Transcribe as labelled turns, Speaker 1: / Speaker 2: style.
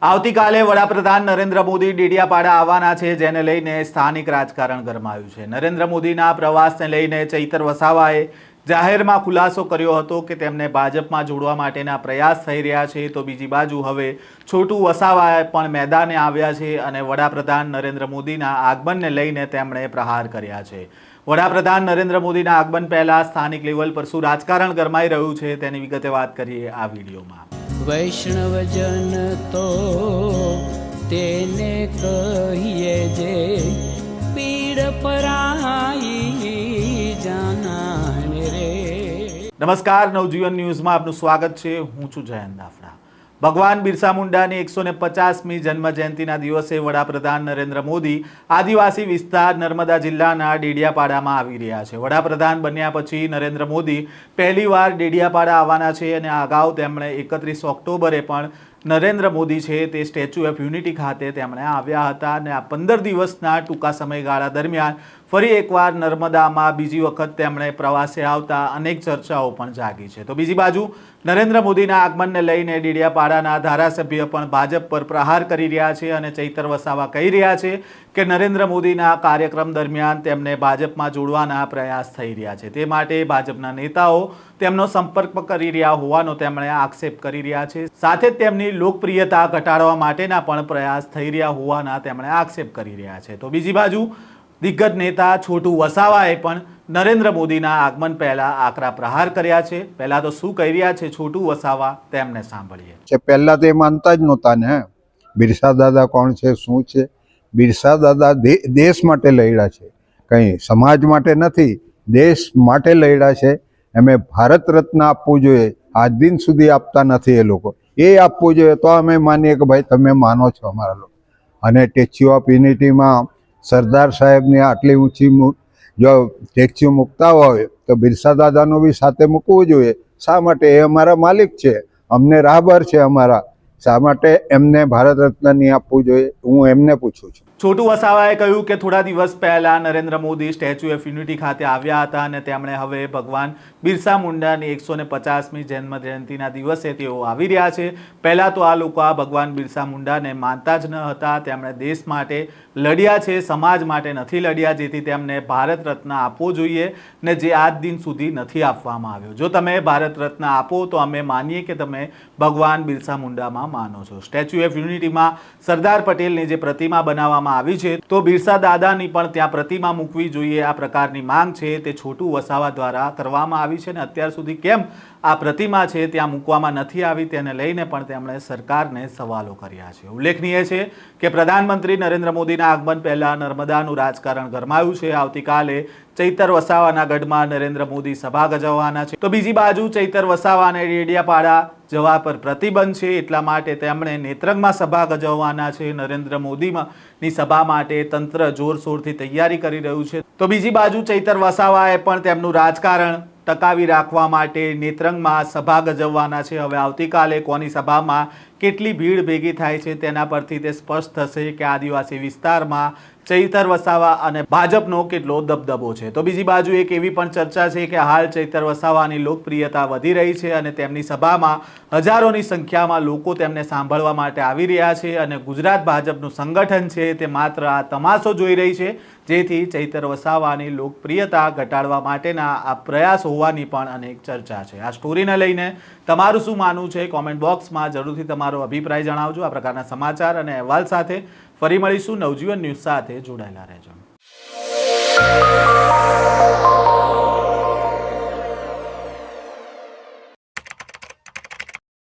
Speaker 1: આવતીકાલે વડાપ્રધાન નરેન્દ્ર મોદી ડેડિયાપાડા આવવાના છે, જેને લઈને સ્થાનિક રાજકારણ ગરમાયું છે। નરેન્દ્ર મોદીના પ્રવાસને લઈને ચૈતર વસાવાએ જાહેરમાં ખુલાસો કર્યો હતો કે તેમને ભાજપમાં જોડવા માટેના પ્રયાસ થઈ રહ્યા છે। તો બીજી બાજુ હવે છોટુ વસાવા પણ મેદાને આવ્યા છે અને વડાપ્રધાન નરેન્દ્ર મોદીના આગમનને લઈને તેમણે પ્રહાર કર્યા છે। વડાપ્રધાન નરેન્દ્ર મોદીના આગમન પહેલા સ્થાનિક લેવલ પર શું રાજકારણ ગરમાઈ રહ્યું છે તેની વિગતે વાત કરીએ આ વિડીયોમાં।
Speaker 2: વૈષ્ણવજન તો તેને કહીએ જે પીડ પરાઈ જાનાને રે।
Speaker 1: નમસ્કાર, નવજીવન ન્યૂઝમાં આપનું સ્વાગત છે। હું છું જયંત દાફડા। ભગવાન બિરસા મુંડાની 150મી જન્મ જયંતિના દિવસે વડાપ્રધાન નરેન્દ્ર મોદી આદિવાસી વિસ્તાર નર્મદા જિલ્લાના ડેડિયાપાડામાં આવી રહ્યા છે। વડાપ્રધાન બન્યા પછી નરેન્દ્ર મોદી પહેલીવાર ડેડિયાપાડા આવવાના છે અને અગાઉ તેમણે 31 ઓક્ટોબરે પણ નરેન્દ્ર મોદી છે તે સ્ટેચ્યુ ઓફ યુનિટી ખાતે તેમણે આવ્યા હતા અને આ 15 દિવસના ટૂંકા સમયગાળા દરમિયાન ફરી એકવાર નર્મદામાં બીજી વખત તેમણે પ્રવાસે આવતા અનેક ચર્ચાઓ પણ જાગી છે। તો બીજી બાજુ નરેન્દ્ર મોદીના આગમનને લઈને ડેડિયાપાડાના ધારાસભ્ય પણ ભાજપ પર પ્રહાર કરી રહ્યા છે અને ચૈતર વસાવા કહી રહ્યા છે કે નરેન્દ્ર મોદીના કાર્યક્રમ દરમિયાન તેમને ભાજપમાં જોડવાના પ્રયાસ થઈ રહ્યા છે, તે માટે ભાજપના નેતાઓ તેમનો સંપર્ક કરી રહ્યા હોવાનો તેમણે આક્ષેપ કરી રહ્યા છે। સાથે જ તેમની લોકપ્રિયતા ઘટાડવા માટેના પણ પ્રયાસ થઈ રહ્યા હોવાના તેમણે આક્ષેપ કરી રહ્યા છે। તો બીજી બાજુ દિગ્ગજ નેતા છોટુ વસાવાએ પણ નરેન્દ્ર મોદીના આગમન પહેલા આકરા પ્રહાર કર્યા છે। પહેલા તો શું કહી રહ્યા છે છોટુ વસાવા, તેમને સાંભળીએ।
Speaker 3: પહેલા તો એ માનતા જ નહોતા ને બિરસા દાદા કોણ છે, શું છે। બિરસા દાદા દેશ માટે લડ્યા છે, કંઈ સમાજ માટે નથી, દેશ માટે લડ્યા છે। એમે ભારત રત્ન આપવું જોઈએ, આજ દિન સુધી આપતા નથી એ લોકો, એ આપવું જોઈએ તો અમે માનીએ કે ભાઈ તમે માનો છો અમારા લોકો। અને સ્ટેચ્યુ ઓફ યુનિટીમાં સરદાર સાહેબની આટલી ઊંચી જો સ્ટેચ્યુ મૂકતા હોય તો બિરસા દાદાનું બી સાથે મૂકવું જોઈએ। શા માટે? એ અમારા માલિક છે, અમને રાહબર છે અમારા, શા માટે એમને ભારત રત્ન નહીં આપવું જોઈએ? હું એમને પૂછું છું।
Speaker 1: છોટુ વસાવાએ કહ્યું કે થોડા દિવસ પહેલા Narendra Modi statue of unity ખાતે આવ્યા હતા અને તેમણે હવે ભગવાન બિરસા મુંડાની 150મી જન્મ જયંતિના દિવસે તેઓ આવી રહ્યા છે। પહેલાં તો આ લોકો આ ભગવાન બિરસા મુંડાને માનતા જ ન હતા। તેમણે દેશ માટે લડ્યા છે, સમાજ માટે નથી લડ્યા, જેથી તેમને ભારત રત્ન આપવો જોઈએ ને જે આજ દિન સુધી નથી આપવામાં આવ્યો। જો તમે ભારત રત્ન આપો તો અમે માનીએ કે તમે ભગવાન બિરસા મુંડામાં માનો છો। સ્ટેચ્યુ ઓફ યુનિટીમાં સરદાર પટેલની જે પ્રતિમા બનાવવામાં આવી છે તો બિરસા દાદાની પણ ત્યાં પ્રતિમા મૂકવી જોઈએ, આ પ્રકારની માંગ છે તે છોટુ વસાવા દ્વારા કરવામાં આવી છે। અને અત્યાર સુધી કેમ આ પ્રતિમા છે ત્યાં મૂકવામાં નથી આવી તેને લઈને પણ તેમણે સરકારને સવાલો કર્યા છે। ઉલ્લેખનીય છે કે પ્રધાનમંત્રી નરેન્દ્ર મોદીના આગમન પહેલા નર્મદાનું રાજકારણ ગરમાયું છે। આવતીકાલે ચૈતર વસાવાના ગઢમાં નરેન્દ્ર મોદી સભા ગજવવાના છે, તો બીજી બાજુ ચૈતર વસાવાને ડેડિયાપાડા જવા પર પ્રતિબંધ છે, એટલા માટે તેમણે નેત્રંગમાં સભા ગજવવાના છે। નરેન્દ્ર મોદીની સભા માટે તંત્ર જોરશોરથી તૈયારી કરી રહ્યું છે, તો બીજી બાજુ ચૈતર વસાવાએ પણ તેમનું રાજકારણ ટકાવી રાખવા માટે નેત્રંગમાં સભા ગજવવાના છે। હવે આવતીકાલે કોની સભામાં કેટલી ભીડ ભેગી થાય છે તેના પરથી તે સ્પષ્ટ થશે કે આદિવાસી વિસ્તારમાં ચૈતર વસાવા અને ભાજપનો કેટલો દબદબો છે। તો બીજી બાજુ એક એવી પણ ચર્ચા છે કે હાલ ચૈતર વસાવાની લોકપ્રિયતા વધી રહી છે અને તેમની સભામાં હજારોની સંખ્યામાં લોકો તેમને સાંભળવા માટે આવી રહ્યા છે અને ગુજરાત ભાજપનું સંગઠન છે તે માત્ર આ તમાશો જોઈ રહી છે, જેથી ચૈતર વસાવાની લોકપ્રિયતા ઘટાડવા માટેના આ પ્રયાસ હોવાની પણ અનેક ચર્ચા છે। આ સ્ટોરીને લઈને તમારું શું માનવું છે કોમેન્ટ બોક્સમાં જરૂરથી તમારો અભિપ્રાય જણાવજો। આ પ્રકારના સમાચાર અને અહેવાલ સાથે ફરી મળીશું। નવજીવન ન્યૂઝ સાથે જોડાયેલા રહેજો।